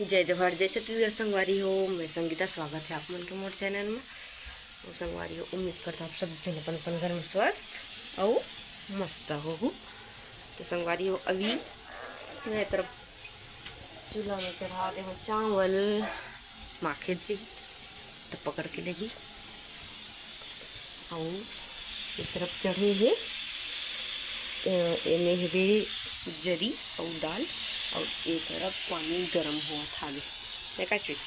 जय जवाहर जय छत्तीसगढ़ संगवारी हो। मैं संगीता, स्वागत है आप मन के मोर चैनल में। तो संगवारी हो, उम्मीद करता आप सब जन अपन अपन घर में स्वस्थ और मस्त हो। तो संगवारी हो, अभी मैं तरफ चूल्हा में चढ़ा दे चावल माखेत जी तो पकड़ के लेगी और इस तरफ चढ़े है एमे हवे जरी और दाल और एक तरफ पानी गर्म हुआ था। देखा स्वीट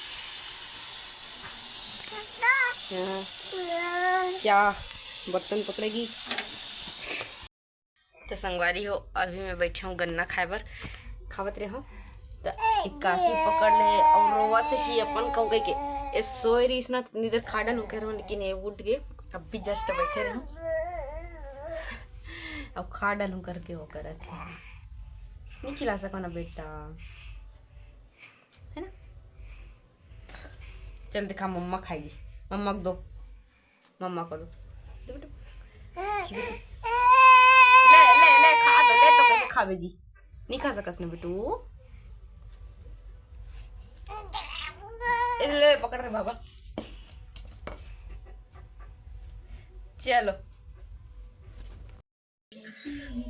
क्या बर्तन पकड़ेगी। तो संगवारी हो, अभी मैं बैठा हूँ गन्ना खाए बर, खावत रहे हो तो इक्कासी पकड़ ले और रोवत है कि अपन कहूँ कह के सोए रही इसना नींदर खा डालू कह रहा हूँ, लेकिन ये उठ गए अब भी जस्ट बैठे रहो अब खा डालू करके वो करत है। नहीं खिला सको ना बेटा, है ना। चल दिखा, मम्मा खाएगी, मम्मा को दो, मम्मा को दो, दे बेटू। ले ले ले खा दो, ले तो कैसे खावे जी, नहीं खा सकस ना बेटू। ले पकड़ रहे बाबा, चलो।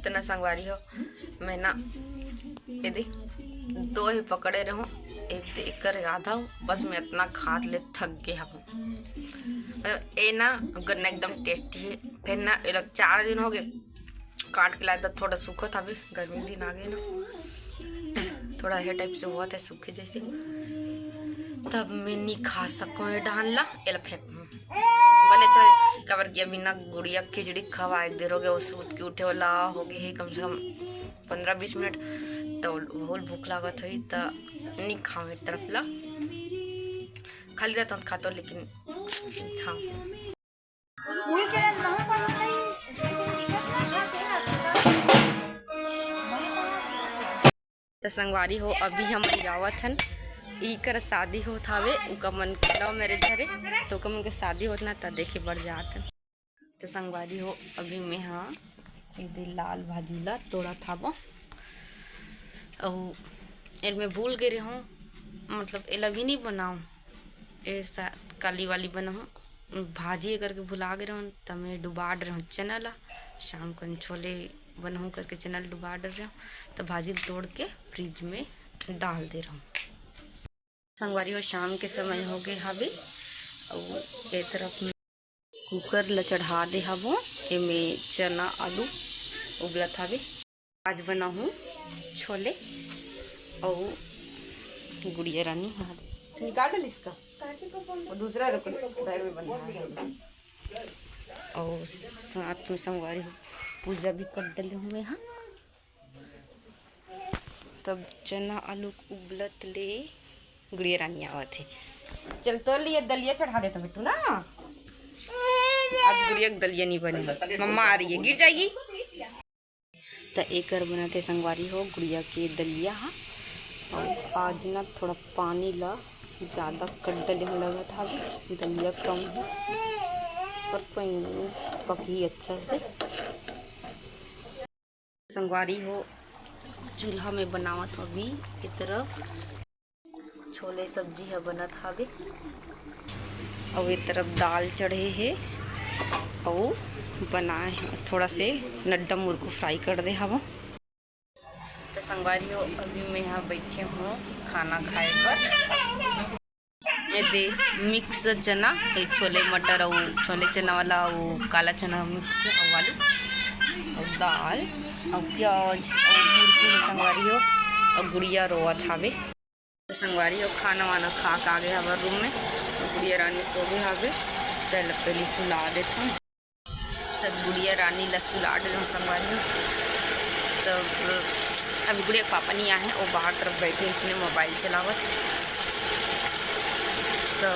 तो ना संगवारी हो, मैं ना यदि दो ही पकड़े रहूं, एक देख कर आधा बस मैं इतना खाद ले थक गया हूँ। ये ना गन्ना एकदम टेस्टी है। फिर ना ये लोग 4 दिन हो गए काट के लाया था, थोड़ा सूखा था, अभी गर्मी दिन आ गए ना, थोड़ा है टाइप से हुआ था सूखे जैसे, तब मैं नहीं खा सकूँ। ये डालना ये फेंक भले चल कवर किया बिना गुड़िया खिचड़ी खवा एक देर हो गया, उस सूत के उठे वाला हो गए है कम से कम 15-20 मिनट, तो बहुत भूख लागत हुई तो नहीं खाऊँ। एक तरफ ला खाली रहता हूँ खाता, लेकिन था तो संगवारी हो, अभी हम जावत हन इकर शादी होत हवे, उका मन लव मैरिज हरे, तो उका मन के शादी होत ना त देखे बढ़ जात हन। तो संगवारी हो, अभी मैं हाँ इधर लाल भाजी ला तोड़ा था वो और एर मैं भूल गए हूँ, मतलब एला भी नहीं बनाऊँ, ऐसा काली वाली बनाऊँ भाजी करके भुला गए रहूँ, तब मैं डुबा रहा हूँ चना ला, शाम को छोले बनाऊँ करके चना डुबा रहा हूँ, तो भाजी तोड़ के फ्रिज में डाल दे रहा हूँ। संगवारी हो, शाम के समय हो गए हवे और एक तरफ में कुकर ला चढ़ा दे हवो, एमे चना आलू उबलत हवे। आज बनाऊँ छोले और गुड़िया रानी निकाल डाल इसका और दूसरा पैर में बना है। और साथ में संगवारी हो, पूजा भी कर डले हुए हाँ, तब चना आलू उबलत ले गुड़िया रानी आवत है। चल तो लिए दलिया चढ़ा देता बेटू ना, आज गुड़िया दलिया नहीं बनी, मम्मा आ रही है गिर जाएगी। तो एक बनाते संगवारी हो गुड़िया के दलिया हाँ, और आज ना थोड़ा पानी ला ज़्यादा कट डले में लगा था, दलिया कम है पर पकी अच्छा से। संगवारी हो, चूल्हा में बनावत हो, अभी की तरफ छोले सब्जी है बनत हवे और एक तरफ दाल चढ़े है और बनाए थोड़ा से नड्डा मुर्गो फ्राई कर दे हवो। तो संगवारी हो, अभी मैं यहाँ बैठे हूँ खाना खाए पर, ये दे मिक्स चना, छोले मटर और छोले चना वाला वो काला चना मिक्स और आलू और दाल और प्याज और मुर्गी संगवारी हो, और गुड़िया रोवत हवे। तो संगवारी हो, खाना वाना खा के आ गए हमारे रूम में, तो गुड़िया रानी सो गए हवे, तो पहले सुला देता हूँ। तो गुड़िया रानी ला सुला दे रहा हूँ संगवारी हो। तो अभी गुड़िया के पापा नहीं आए हैं, वो बाहर तरफ बैठे, इसने मोबाइल चलावत। तो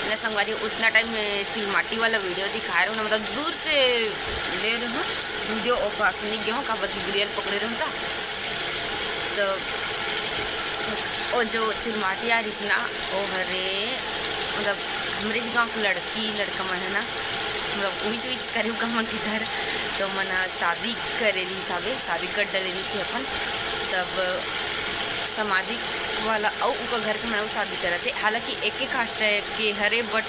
मैं संगवारी उतना टाइम चिलमाटी वाला वीडियो दिखा रहा हूँ ना, मतलब दूर से ले रहा हूँ वीडियो, और पास नहीं गया हूँ का बत गुड़िया पकड़े रहूँ था। तो और जो चिलमाटी आ रही ना वो हरे, मतलब हमारे गाँव की लड़की लड़का मन है ना, मतलब उच उच करे कहाँ के घर, तो मन शादी करे रही हिसाबे शादी कर डले रही से अपन, तब समाधि वाला और उनका घर के मैं शादी करे थे। हालांकि एक कास्ट है के हरे बट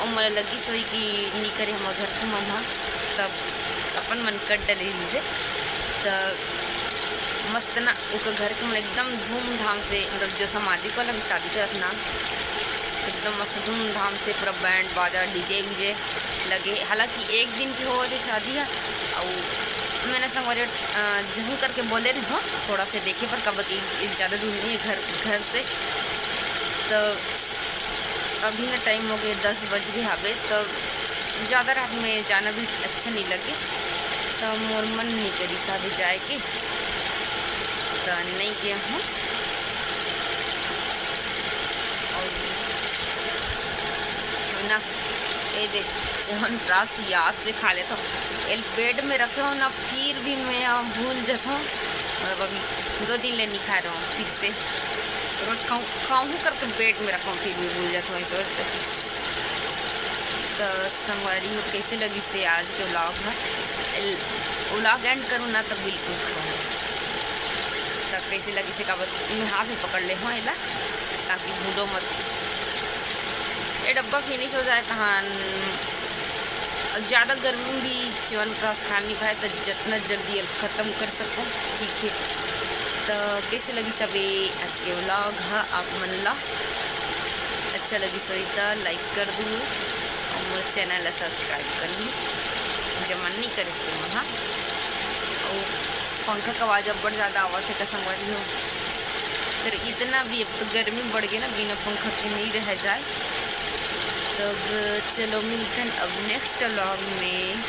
मोला लगी सोई कि नहीं करे हमारे घर के मन तब अपन मन कट डले से तो मस्त ना उनका घर के मन एकदम धूमधाम से मतलब जो सामाजिक वाला भी शादी करत ना एकदम मस्त धूमधाम से पूरा बैंड बाजा डीजे वीजे लगे। हालांकि एक दिन की हो थे शादी है और मैंने संगवारी जहूँ करके बोले रहे हो थोड़ा से देखे पर कब ज़्यादा दूर नहीं है घर से। तो अभी ना टाइम हो गए 10 बज गए हवे तो ज़्यादा रात में जाना भी अच्छा नहीं लगे तो मोर मन नहीं करी साहब जाए के तो नहीं गया हूँ। और ना ये देख जहन रास याद से खा लेता हूँ एल पेट में रखे हो ना फिर भी मैं भूल जाता हूँ। मतलब अभी 2 दिन ले नहीं खा रहा हूँ फिर से रोज खाऊँ करके पेट में रखा हूँ फिर भी भूल जाता हूँ सोचते। तो संगवारी हो कैसे लगी से आज के व्लॉग है व्लॉग एंड करूँ ना तो बिल्कुल खाऊँ तो कैसे लगी से का मैं हाथ में पकड़ ले हूँ एला ताकि भूलो मत। ये डब्बा फिनिश हो जाए कहाँ ज़्यादा गर्मी भी च्यवनप्राश खा नहीं पाए तो जितना जल्दी ख़त्म कर सकूँ ठीक है। तो कैसे लगी सभी आज के व्लॉग है आप मन ला अच्छा लगी सोई तो लाइक कर दूँ और मेरे चैनल सब्सक्राइब कर लूँ जब मन नहीं करे तो हाँ। और पंखा का आवाज़ अब बढ़ ज़्यादा आवाज़ है संगवारी हो फिर इतना भी अब तो गर्मी बढ़ गई ना बिना पंखा के नहीं रह जाए। तब चलो मिलते हैं अब नेक्स्ट व्लॉग में।